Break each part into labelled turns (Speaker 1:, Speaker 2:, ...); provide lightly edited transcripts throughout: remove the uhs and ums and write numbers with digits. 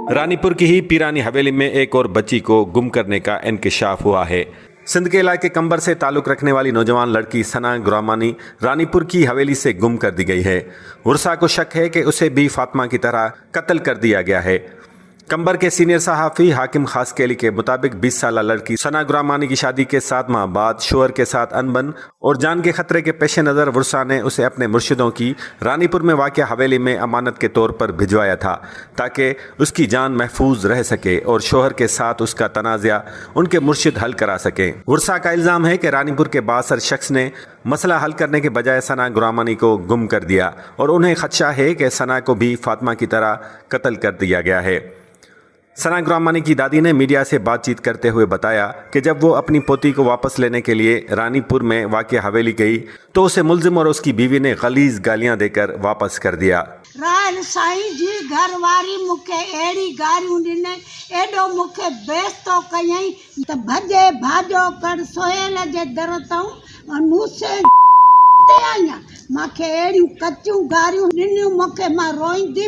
Speaker 1: رانی پور کی ہی پیرانی حویلی میں ایک اور بچی کو گم کرنے کا انکشاف ہوا ہے۔ سندھ کے علاقے کمبر سے تعلق رکھنے والی نوجوان لڑکی ثنا گرامانی رانی پور کی حویلی سے گم کر دی گئی ہے۔ ورثاء کو شک ہے کہ اسے بھی فاطمہ کی طرح قتل کر دیا گیا ہے۔ کمبر کے سینئر صحافی حاکم خاسکیلی کے مطابق 20 سالہ لڑکی ثنا گرامانی کی شادی کے 7 ماہ بعد شوہر کے ساتھ انبن اور جان کے خطرے کے پیش نظر ورثاء نے اسے اپنے مرشدوں کی رانی پور میں واقع حویلی میں امانت کے طور پر بھجوایا تھا تاکہ اس کی جان محفوظ رہ سکے اور شوہر کے ساتھ اس کا تنازعہ ان کے مرشد حل کرا سکیں۔ ورثاء کا الزام ہے کہ رانی پور کے بااثر شخص نے مسئلہ حل کرنے کے بجائے ثنا گرامانی کو گم کر دیا اور انہیں خدشہ ہے کہ ثنا کو بھی فاطمہ کی طرح قتل کر دیا گیا ہے۔ ثنا گرامانی کی دادی نے میڈیا سے بات چیت کرتے ہوئے بتایا کہ جب وہ اپنی پوتی کو واپس لینے کے لیے رانی پور میں واقع حویلی گئی تو اسے ملزم اور اس کی بیوی نے غلیظ گالیاں دے کر واپس کر دیا۔
Speaker 2: رائل سائیں جی گھر واری مکھے اہڑی گالیوں ڈنیں ایڈو مکھے بیستو کئیں ت بھجے بھاجو کر سہیل جے در توں نوسے آئیاں ماکھے اہڑیوں کچیوں گالیوں ڈنیوں مکھے ماں روئندی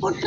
Speaker 2: پٹ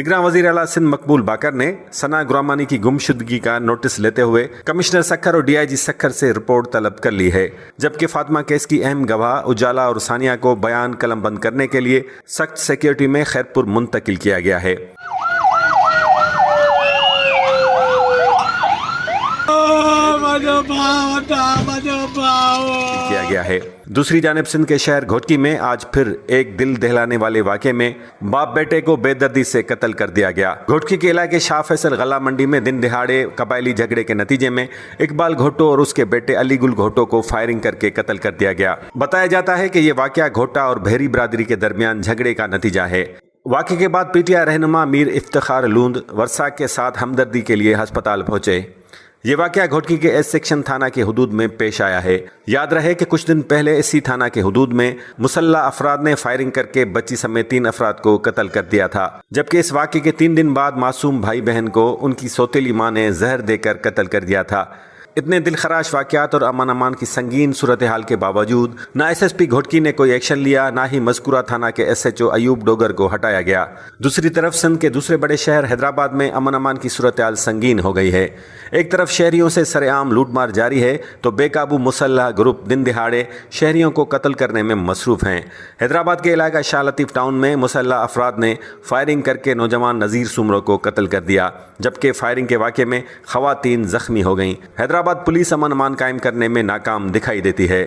Speaker 1: نگراں وزیر اعلیٰ سندھ مقبول باقر نے ثنا گرامانی کی گمشدگی کا نوٹس لیتے ہوئے کمشنر سکھر اور ڈی آئی جی سکھر سے رپورٹ طلب کر لی ہے، جبکہ فاطمہ کیس کی اہم گواہ اجالا اور ثانیہ کو بیان قلم بند کرنے کے لیے سخت سیکیورٹی میں خیرپور منتقل کیا گیا ہے۔ دوسری جانب سندھ کے شہر گھوٹکی میں آج پھر ایک دل دہلانے والے واقعے میں باپ بیٹے کو بے دردی سے قتل کر دیا گیا۔ گھوٹکی کے علاقے شاہ فیصل غلہ منڈی میں دن دہاڑے قبائلی جھگڑے کے نتیجے میں اقبال گھوٹو اور اس کے بیٹے علی گل گھوٹو کو فائرنگ کر کے قتل کر دیا گیا۔ بتایا جاتا ہے کہ یہ واقعہ گھوٹا اور بھیری برادری کے درمیان جھگڑے کا نتیجہ ہے۔ واقعے کے بعد پی ٹی آئی رہنما میر افتخار لوند ورثاء کے ساتھ ہمدردی کے لیے ہسپتال پہنچے۔ یہ واقعہ گھوٹکی کے ایس سیکشن تھانہ کے حدود میں پیش آیا ہے۔ یاد رہے کہ کچھ دن پہلے اسی تھانہ کے حدود میں مسلح افراد نے فائرنگ کر کے بچی سمیت 3 افراد کو قتل کر دیا تھا، جبکہ اس واقعے کے 3 دن بعد معصوم بھائی بہن کو ان کی سوتیلی ماں نے زہر دے کر قتل کر دیا تھا۔ اتنے دل خراش واقعات اور امن امان کی سنگین صورتحال کے باوجود نہ ایس ایس پی گھوٹکی نے کوئی ایکشن لیا، نہ ہی مذکورہ تھانہ کے S H O Ayub Dogar کو ہٹایا گیا۔ دوسری طرف سندھ کے دوسرے بڑے شہر حیدرآباد میں امن امان کی صورتحال سنگین ہو گئی ہے۔ ایک طرف شہریوں سے سر عام لوٹ مار جاری ہے تو بے قابو مسلح گروپ دن دہاڑے شہریوں کو قتل کرنے میں مصروف ہیں۔ حیدرآباد کے علاقہ شاہ لطیف ٹاؤن میں مسلح افراد نے فائرنگ کر کے نوجوان نذیر سومرو کو قتل کر دیا، جبکہ فائرنگ کے واقعے میں خواتین زخمی ہو گئیں۔ حیدرآباد پولیس امن امان قائم کرنے میں ناکام دکھائی دیتی ہے۔